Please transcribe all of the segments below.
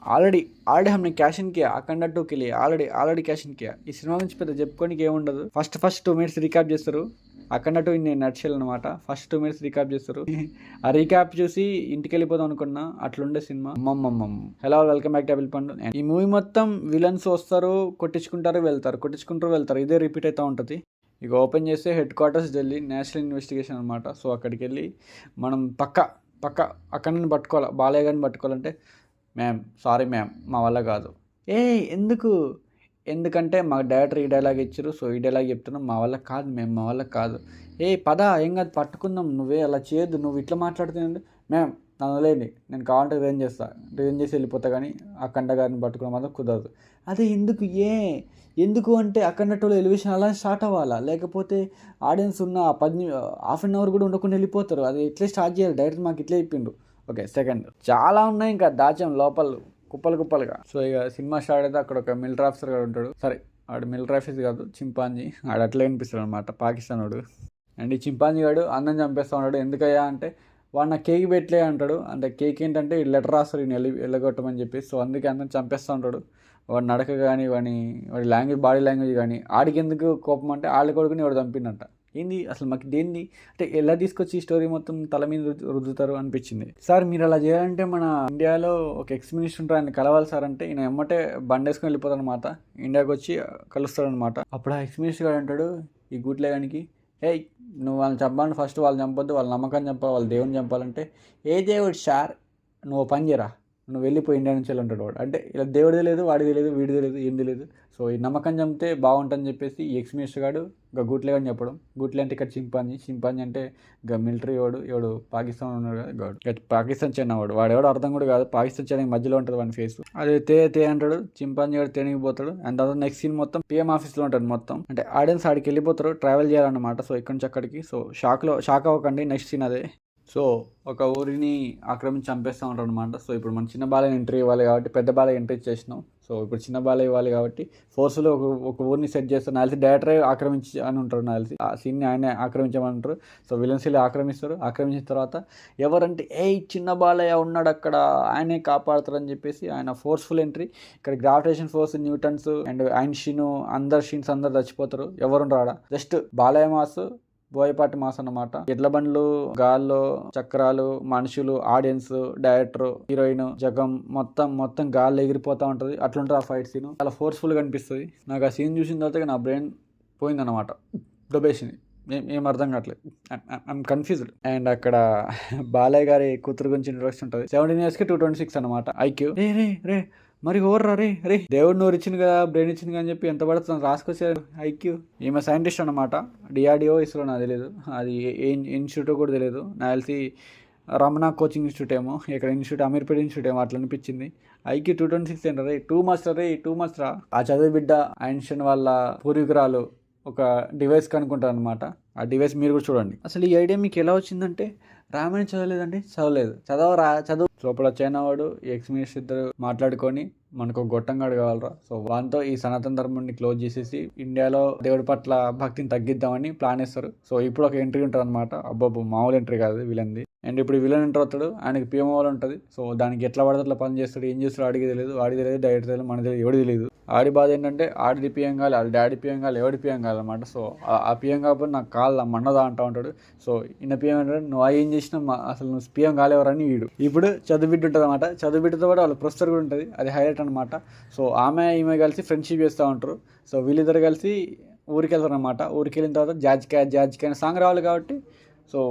Already already हमने cash in किया अखंड 2 के लिए ఆల్రెడీ క్యాష్ ఇన్ किया ఈ సినిమా గురించి పెద్ద చెప్పుకోనికి ఏముండదు. ఫస్ట్ 2 మినిట్స్ రీక్యాప్ చేస్తారు. అఖండ 2 ఇన్ నట్షెల్ అనమాట. ఫస్ట్ 2 మినిట్స్ రీక్యాప్ చేస్తారు. ఆ రీక్యాప్ చూసి ఇంటికి వెళ్ళిపోదాం అనుకున్నా, అట్లుండే సినిమా. అమ్మమ్మమ్మ. హలో వెల్కమ్ బ్యాక్ టు అబిల్ పండు. ఈ మూవీ మొత్తం విలన్స్ వస్తారు, కొట్టించుకుంటారు, వెళ్తారు. ఇదే రిపీట్ అవుతూ ఉంటుంది. ఇక ఓపెన్ చేస్తే head quarters Delhi, national investigation అనమాట. సో అక్కడికి వెళ్ళి మనం పక్క అక్కడిని పట్టుకోవాలి, బాలయ్య గారిని పట్టుకోవాలంటే సారీ మ్యామ్ మా వల్ల కాదు. ఎందుకంటే మాకు డైరెక్టర్ ఈ డైలాగ్ ఇచ్చారు, సో ఈ డైలాగ్ చెప్తున్నాం, మా వల్ల కాదు. పద ఏం కాదు పట్టుకుందాం, నువ్వే అలా చేయొద్దు, నువ్వు ఇట్లా మాట్లాడుతున్నాడు. మ్యామ్ నన్ను వదిలేయండి, నేను కావాలంటే రిజైన్ చేసి వెళ్ళిపోతా, కానీ అఖండ గారిని పట్టుకోవడం మాత్రం కుదరదు. అదే ఎందుకు అంటే అఖండ 2లో ఎలివేషన్ అలా స్టార్ట్ అవ్వాలా, లేకపోతే ఆడియన్స్ ఉన్న హాఫ్ అన్ అవర్ కూడా ఉండకుండా వెళ్ళిపోతారు. అది ఎట్లా స్టార్ట్ చేయాలి, డైరెక్టర్ మాకు ఇట్లా చెప్పిండు. ఓకే సెకండ్ చాలా ఉన్నాయి, ఇంకా దాచాం లోపల కుప్పలుగా. సో ఇక సినిమా స్టార్ట్ అయితే అక్కడ ఒక మిలిటరీ ఆఫీసర్ గారు ఉంటాడు. సరే ఆడు మిలిటరీ ఆఫీసర్ కాదు, చింపాంజీ. ఆడు అట్లా వినిపిస్తాడు అనమాట, పాకిస్తాన్ వాడు. అండ్ ఈ చింపాంజీ గాడు అందరం చంపేస్తూ ఉన్నాడు. ఎందుకయ్యా అంటే వాడు నా కేక్ పెట్టలే అంటాడు. అంటే కేక్ ఏంటంటే లెటర్ రాస్తారు ఈయన వెళ్ళగొట్టమని చెప్పి. సో అందుకే అందరం చంపేస్తూ ఉంటాడు. వాడి నడక కానీ వాడి బాడీ లాంగ్వేజ్ కానీ. ఆడికి ఎందుకు కోపం అంటే వాళ్ళ కొడుకుని వాడు చంపిండంట. ఏంది అసలు మాకు దేంది అంటే ఎలా తీసుకొచ్చి ఈ స్టోరీ మొత్తం తల మీద రుద్దుతారు అనిపించింది. సార్ మీరు అలా చేయాలంటే మన ఇండియాలో ఒక ఎక్స్ మినిస్టర్ ఉంటారు, ఆయన కలవాలి సార్ అంటే ఈయన ఎమ్మటే బండేసుకొని వెళ్ళిపోతాడు అనమాట. ఇండియాకి వచ్చి కలుస్తాడు అనమాట. అప్పుడు ఆ ఎక్స్ మినిస్టర్ గారు అంటాడు ఈ గుట్లేగానికి, నువ్వు వాళ్ళని చంపాలని ఫస్ట్ వాళ్ళని చంపొద్దు, వాళ్ళ నమ్మకాన్ని చంపాలి, వాళ్ళ దేవుని చంపాలంటే ఏ దేవుడు సార్ నువ్వు పని చేయరా, నువ్వు వెళ్ళిపోయి ఇండియా నుంచి వెళ్ళి వాడు. అంటే ఇలా దేవుడిది లేదు, వాడిది లేదు, వీడిది లేదు, ఏంది లేదు. సో ఈ నమ్మకం చంపితే బాగుంటుందని చెప్పేసి ఈ ఎక్స్ మినిస్టర్ గాడు ఇంకా గుట్లే అని చెప్పడం. గుట్లే అంటే ఇక్కడ చింపాంజీ అంటే ఇంకా మిలిటరీ ఎవడు పాకిస్తాన్ ఉన్నాడు కదా, పాకిస్తాన్ చైనా వాడు అర్థం కూడా కాదు. పాకిస్తాన్ చైనా మధ్యలో ఉంటుంది వాడి ఫేస్. అదే తే అంటాడు, చింపాంజీ గారు తేనిగిపోతాడు. అండ్ తర్వాత నెక్స్ట్ సీన్ మొత్తం పిఎం ఆఫీస్లో ఉంటుంది మొత్తం. అంటే ఆడియన్స్ ఆడికి వెళ్ళిపోతారు, ట్రావెల్ చేయాలన్నమాట. సో ఇక్కడ నుంచి అక్కడికి. సో షాక్ అవ్వకండి, నెక్స్ట్ సీన్ అదే. సో ఒక ఊరిని ఆక్రమించి చంపేస్తూ ఉంటారు అనమాట. సో ఇప్పుడు మన చిన్న బాలయ్య ఎంట్రీ ఇవ్వాలి కాబట్టి పెద్ద బాలయ్య ఎంట్రీ చేసినాం. సో ఇప్పుడు చిన్న బాలయ్య ఇవ్వాలి కాబట్టి ఫోర్స్లో ఒక ఊరిని సెట్ చేస్తారు. నాలిసి డైరెక్టరే ఆక్రమించి అని ఉంటారు. నాలిసి ఆ సీన్ని ఆయన ఆక్రమించమంటారు. So villains ఆక్రమిస్తారు. ఆక్రమించిన తర్వాత ఎవరంటే చిన్న బాలయ్య ఉన్నాడు అక్కడ, ఆయనే కాపాడుతారని చెప్పేసి ఆయన ఫోర్స్ఫుల్ ఎంట్రీ. ఇక్కడ gravitation force, Newton's and Einstein అందరు చచ్చిపోతారు. ఎవరు రాడా, just Balayya mass, Boyapati mass అన్నమాట. ఎడ్ల బండ్లు, గాల్లో చక్రాలు, మనుషులు, ఆడియన్స్, డైరెక్టర్, హీరోయిన్, జగం మొత్తం గాల్లో ఎగిరిపోతా ఉంటుంది. అట్లుంటుంది ఆ ఫైట్ సీన్. చాలా ఫోర్స్ఫుల్గా అనిపిస్తుంది. నాకు ఆ సీన్ చూసిన తర్వాత నా బ్రెయిన్ పోయిందన్నమాట, దొబ్బేసింది. ఏం అర్థం కావట్లేదు, ఐఎమ్ కన్ఫ్యూజ్డ్. అండ్ అక్కడ బాలయ్య గారి కూతురు గురించి ఇంట్రొడక్షన్ ఉంటుంది. 17 yearsకి 226 అనమాట ఐక్యూ. రే మరి ఓర్రా రే దేవుడు నోరు ఇచ్చింది కదా, బ్రెయిన్ ఇచ్చింది కదా అని చెప్పి ఎంత పడుతుంది రాసుకొచ్చారు ఐక్యూ. ఈమె సైంటిస్ట్ అనమాట, డిఆర్డిఓ, ఇస్రో నాకు తెలియదు, అది ఏ ఇన్స్టిట్యూట్ కూడా తెలియదు. నాకు తెలిసి రమణ కోచింగ్ ఇన్స్టిట్యూట్ ఏమో, ఇక్కడ ఇన్స్టిట్యూట్ అమీర్పేట ఇన్స్టిట్యూట్ ఏమో అట్లా అనిపించింది. ఐక్యూ 226 ఏంటారు, టూ మచ్ రా. ఆ చదువు బిడ్డ ఐన్స్టీన్ వాళ్ళ పూర్వీకురాలు ఒక డివైస్ కనుక్కుంటారు అనమాట. ఆ డివైస్ మీరు కూడా చూడండి. అసలు ఈ ఐడియా మీకు ఎలా వచ్చిందంటే, రామాయణం చదువు లోపల చైనా వాడు ఎక్స్ మినిస్టర్ ఇద్దరు మాట్లాడుకొని మనకు గొట్టంగాడు కావాలరా. సో వాళ్ళతో ఈ సనాతన ధర్మాన్ని క్లోజ్ చేసేసి ఇండియాలో దేవుడి పట్ల భక్తిని తగ్గిద్దామని ప్లాన్ వేస్తారు. సో ఇప్పుడు ఒక ఎంట్రీ ఉంటుంది అనమాట. అబ్బాబు మామూలు ఎంట్రీ కాదు విలన్ది. అండ్ ఇప్పుడు విలన్ ఎంటర్ అవుతాడు, ఆయనకి పిఎంఓ ఉంటుంది. సో దానికి ఎట్లా పడితే అట్లా పని చేస్తాడు, ఏం చేస్తాడు ఆడికి తెలియదు, డైరెక్ట్ తెలియదు, మన తెలియదు, ఎవడికి తెలియదు. ఆడి బాధ ఏంటంటే ఆడిది పిఎం కావాలి, ఆడి డాడీ పిఎం కావాలి, ఎవడి పిఎం కావాలన్నమాట. సో ఆ పిఎం కాకపోతే నాకు కాళ్ళ మన్నదా అంటూ ఉంటాడు. సో ఈయన పిఎం ఏంటంటే నువ్వు ఏం చేసినా అసలు నువ్వు పిఎం కాలేవరని వీడు. ఇప్పుడు చదువుబిడ్డ ఉంటుంది అనమాట. చదువుబిడ్డతో కూడా వాళ్ళ ప్రొఫెసర్ కూడా ఉంటుంది, అది హైలైట్ అనమాట. సో ఈమె కలిసి ఫ్రెండ్షిప్ చేస్తూ ఉంటారు. సో వీళ్ళిద్దరు కలిసి ఊరికి వెళ్తారు అనమాట. ఊరికి వెళ్ళిన తర్వాత జాజికాయ అనే సాంగ్ రావాలి కాబట్టి సో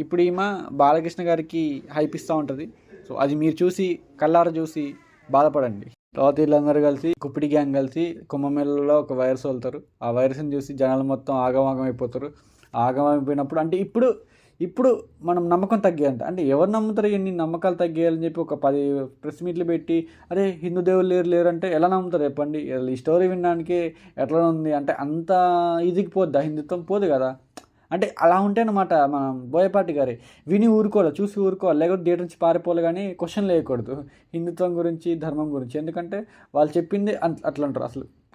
ఇప్పుడు ఈమె బాలకృష్ణ గారికి హైప్ ఇస్తూ ఉంటుంది. సో అది మీరు చూసి కళ్ళారా చూసి బాధపడండి. తర్వాత వీళ్ళందరూ కలిసి కుప్పిడి గ్యాంగ్ కలిసి కుంభమేళలో ఒక వైరస్ వదులుతారు. ఆ వైరస్ని చూసి జనాలు మొత్తం ఆగమాగం అయిపోతారు. ఆగమైపోయినప్పుడు అంటే ఇప్పుడు మనం నమ్మకం తగ్గేయంట. అంటే ఎవరు నమ్ముతారు, ఎన్ని నమ్మకాలు తగ్గేయాలని చెప్పి ఒక 10 ప్రెస్ మీట్లు పెట్టి అరే హిందూ దేవులు లేరు అంటే ఎలా నమ్ముతారు చెప్పండి. ఈ స్టోరీ వినడానికి ఎట్లా ఉంది అంటే అంత ఈజీకి పోద్దా, హిందుత్వం పోదు కదా. అంటే అలా ఉంటే అనమాట మనం బోయపాటి గారి విని ఊరుకోవాలి, చూసి ఊరుకోవాలి, లేకపోతే థియేటర్ నుంచి పారిపోవాలి, కానీ క్వశ్చన్ లేకూడదు హిందుత్వం గురించి, ధర్మం గురించి. ఎందుకంటే వాళ్ళు చెప్పింది అట్లా అంటారు.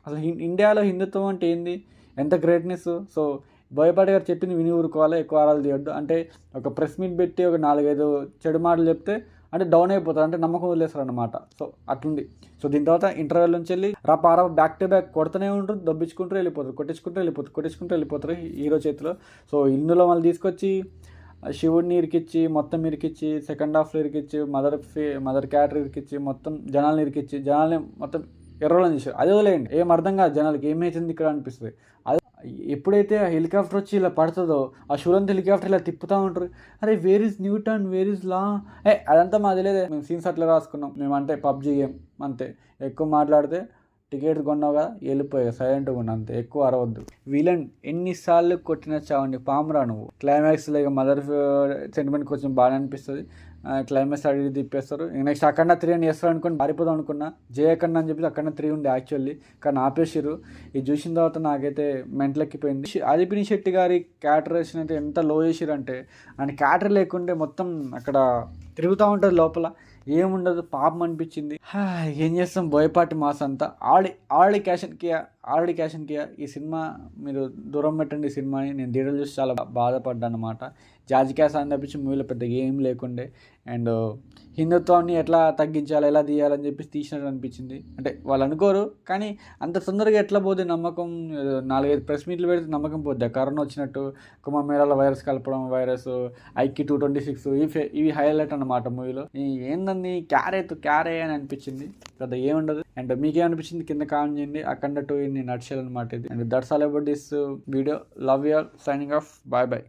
అసలు ఇండియాలో హిందుత్వం అంటే ఏంది, ఎంత గ్రేట్నెస్. సో బోయపాటి గారు చెప్పింది విని ఊరుకోవాలి, ఎక్కువ ఆరాలు తీయొద్దు. అంటే ఒక ప్రెస్ మీట్ పెట్టి ఒక 4-5 చెడు మాటలు చెప్తే అంటే డౌన్ అయిపోతారు, అంటే నమ్మకం వదిలేస్తారు అనమాట. సో అట్లుంది. సో దీని తర్వాత ఇంటర్వెల్ నుంచి వెళ్ళి రపారా బ్యాక్ టు బ్యాక్ కొడుతూనే ఉంటారు, దబ్బించుకుంటూ వెళ్ళిపోతారు, కొట్టించుకుంటూ వెళ్ళిపోతారు హీరో చేతిలో. సో ఇందులో మళ్ళీ తీసుకొచ్చి శివుడిని ఇరికిచ్చి, మొత్తం ఇరికిచ్చి, సెకండ్ హాఫ్లో ఇరికిచ్చి, మదర్ క్యారెక్టర్ ఇరికిచ్చి, మొత్తం జనాల్ని ఇరికిచ్చి, జనాల్ని మొత్తం ఎర్రలని చేశారు. అది వదిలేయండి, ఏం అర్థం కాదు జనాలకి, ఏమైతుంది ఇక్కడ అనిపిస్తుంది. అది ఎప్పుడైతే ఆ హెలికాప్టర్ వచ్చి ఇలా పడుతుందో, ఆ షూరంత్ హెలికాప్టర్ ఇలా తిప్పుతూ ఉంటారు. అరే where is Newton, where is లా, అదంతా మాది లేదే, మేము సీన్స్ అట్లా రాసుకున్నాం మేము, అంటే పబ్జీ గేమ్ అంతే. ఎక్కువ మాట్లాడితే టికెట్ కొన్నావు కదా వెళ్ళిపోయా, సైలెంట్గా ఉన్నా అంతే, ఎక్కువ అరవద్దు. విలన్ ఎన్నిసార్లు కొట్టినా చావండి, పామురా నువ్వు. క్లైమాక్స్లో ఇక మదర్ సెంటిమెంట్ కొంచెం బాగా అనిపిస్తుంది. క్లైమాక్స్ అడిగి తిప్పేస్తారు. నెక్స్ట్ అఖండ 3 అని చేస్తారు అనుకుని పారిపోదాం అనుకున్నా, జయఖండ అని చెప్పి అఖండ 3 ఉండే యాక్చువల్లీ, కానీ ఆపేసిరు. ఇది చూసిన తర్వాత నాకైతే మెంటలెక్కిపోయింది. అదిపిని శెట్టి గారి క్యారెక్టరేషన్ అయితే ఎంత లో చేసిరంటే, ఆయన క్యారెక్టర్ లేకుంటే మొత్తం అక్కడ తిరుగుతూ ఉంటుంది లోపల, ఏముండదు, పాపం అనిపించింది. ఏం చేస్తాం, బోయపాటి మాస్ అంతా ఆల్రెడీ క్యాషన్ కియా ఈ సినిమా మీరు దూరం పెట్టండి. ఈ సినిమాని నేను థియేటర్లు చూసి చాలా బాధపడ్డాను అనమాట. జాజి క్యాస్ అని తప్పించి మూవీలో పెద్దగా ఏం లేకుండే. అండ్ హిందుత్వాన్ని ఎట్లా తగ్గించాలి, ఎలా తీయాలని చెప్పి తీసినట్టు అనిపించింది. అంటే వాళ్ళు అనుకోరు, కానీ అంత తొందరగా ఎట్లా పోతే నమ్మకం, 4-5 ప్రెస్ మీట్లు పెడితే నమ్మకం పోద్ది. కరోనా వచ్చినట్టు కుంభమేళాలో వైరస్ కలపడం, వైరస్ ఐక్యూ 226 ఇవి హైలైట్ అన్నమాట మూవీలో. ఏందని క్యారే అని అనిపించింది, పెద్ద ఏముండదు. అండ్ మీకేమనిపించింది కింద కామెంట్ చేయండి. అఖండ 2 ఇన్ నట్షెల్ అనమాట ఇది. And that's all about this video. Love you all, signing off, bye.